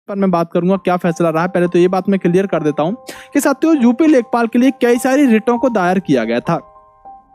पर मैं बात करूंगा क्या फैसला रहा है। पहले तो ये बात मैं क्लियर कर देता हूं कि साथियों यूपी लेखपाल के लिए कई सारी रिटों को दायर किया गया था।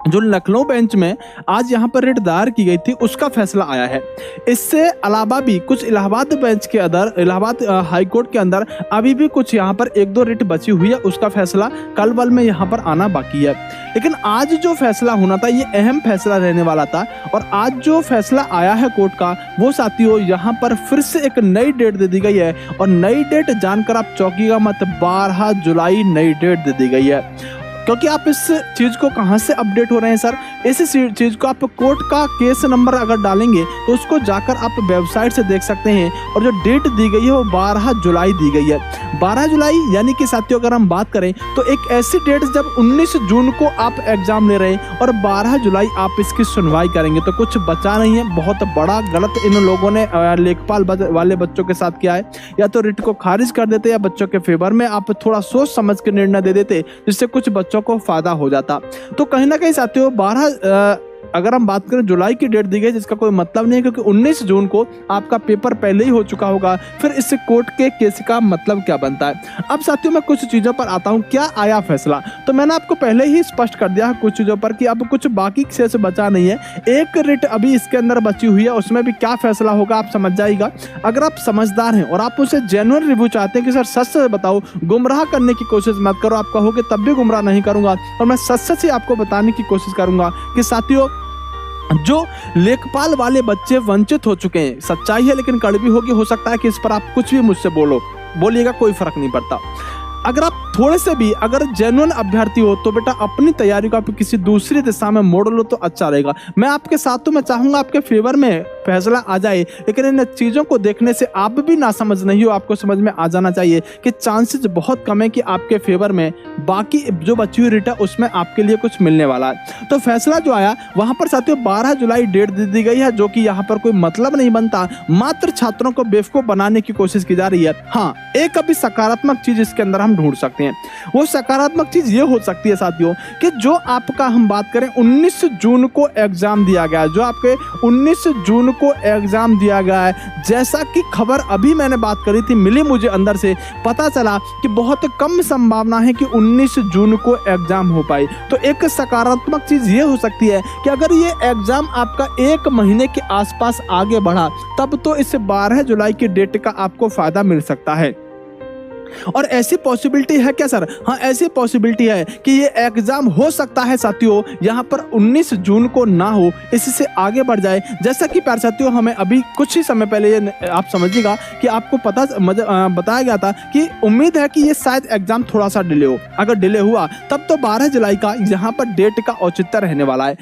जो लखनऊ बेंच में आज यहाँ पर रिट दायर की गई थी उसका फैसला आया है। इससे अलावा भी कुछ इलाहाबाद बेंच के अंदर, इलाहाबाद हाई कोर्ट के अंदर अभी भी कुछ यहाँ पर एक दो रिट बची हुई है, उसका फैसला कल बल में यहाँ पर आना बाकी है। लेकिन आज जो फैसला होना था ये अहम फैसला रहने वाला था और आज जो फैसला आया है कोर्ट का वो साथियों यहाँ पर फिर से एक नई डेट दे दी गई है और नई डेट जानकर आप चौंकिएगा मत, 12 जुलाई नई डेट दे दी गई है। क्योंकि आप इस चीज को कहां से अपडेट हो रहे हैं सर, इस चीज को आप कोर्ट का केस नंबर अगर डालेंगे तो उसको जाकर आप वेबसाइट से देख सकते हैं और जो डेट दी गई है वो 12 जुलाई दी गई है। 12 जुलाई यानी कि साथियों अगर हम बात करें तो एक ऐसी डेट जब 19 जून को आप एग्जाम ले रहे हैं और 12 जुलाई आप इसकी सुनवाई करेंगे तो कुछ बचा नहीं है। बहुत बड़ा गलत इन लोगों ने लेखपाल वाले बच्चों के साथ किया है। या तो रिट को खारिज कर देते या बच्चों के फेवर में आप थोड़ा सोच समझ के निर्णय दे देते जिससे कुछ बच्चों को फायदा हो जाता। तो कहीं ना कहीं साथियों 12 अगर हम बात करें जुलाई की डेट दी गई जिसका कोई मतलब नहीं है क्योंकि 19 जून को आपका पेपर पहले ही हो चुका होगा। फिर इससे कोर्ट के केस का मतलब क्या बनता है। अब साथियों मैं कुछ चीजों पर आता हूं, क्या आया फैसला। तो मैंने आपको पहले ही स्पष्ट कर दिया है कुछ चीजों पर कि अब कुछ बाकी से बचा नहीं है। एक रिट अभी इसके अंदर बची हुई है, उसमें भी क्या फैसला होगा आप समझ जाइएगा। अगर आप समझदार हैं और आप उसे जेन्युइन रिव्यू चाहते हैं कि सर सच से बताओ, गुमराह करने की कोशिश मत करो, आप कहोगे तब भी गुमराह नहीं करूंगा और मैं सच ही आपको बताने की कोशिश करूंगा कि साथियों जो लेखपाल वाले बच्चे वंचित हो चुके हैं, सच्चाई है लेकिन कड़वी होगी, हो सकता है कि इस पर आप कुछ भी मुझसे बोलिएगा, कोई फर्क नहीं पड़ता। अगर आप थोड़े से भी अगर जेन्युइन अभ्यर्थी हो तो बेटा अपनी तैयारी को आप किसी दूसरी दिशा में मोड़ लो तो अच्छा रहेगा। मैं आपके साथ तो मैं चाहूंगा आपके फेवर में फैसला आ जाए, लेकिन इन चीजों को देखने से आप भी ना समझ नहीं हो, आपको समझ में आ जाना चाहिए कि चांसेस बहुत कम है कि आपके फेवर में बाकी जो बची हुई रिट है उसमें आपके लिए कुछ मिलने वाला है। तो फैसला जो आया वहां पर साथियों 12 जुलाई डेट दे दी गई है, जो कि यहाँ पर कोई मतलब नहीं बनता, मात्र छात्रों को बेवकूफ बनाने की कोशिश की जा रही है। हाँ, एक अभी सकारात्मक चीज इसके अंदर हम ढूंढ सकते हैं। वो सकारात्मक चीज ये हो सकती है साथियों कि जो आपका हम बात करें 19 जून को एग्जाम दिया गया है, जो आपके 19 जून को एग्जाम दिया गया है, जैसा कि खबर अभी मैंने बात करी थी, मिली मुझे अंदर से, पता चला कि बहुत कम संभावना है कि 19 जून को एग्जाम हो पाए। तो एक सकारात्मक चीज ये हो सकती है कि अगर ये एग्जाम आपका 1 महीने के आसपास आगे बढ़ा तब तो इस 12 जुलाई की डेट का आपको फायदा मिल सकता है। और ऐसी पॉसिबिलिटी है क्या सर? हाँ, ऐसी पॉसिबिलिटी है कि ये एग्जाम हो सकता है साथियों यहाँ पर 19 जून को ना हो, इससे आगे बढ़ जाए। जैसा कि प्यारे साथियों हमें अभी कुछ ही समय पहले ये आप समझिएगा कि आपको बताया गया था कि उम्मीद है कि ये शायद एग्जाम थोड़ा सा डिले हो। अगर डिले हुआ तब तो 12 जुलाई का यहाँ पर डेट का औचित्य रहने वाला है।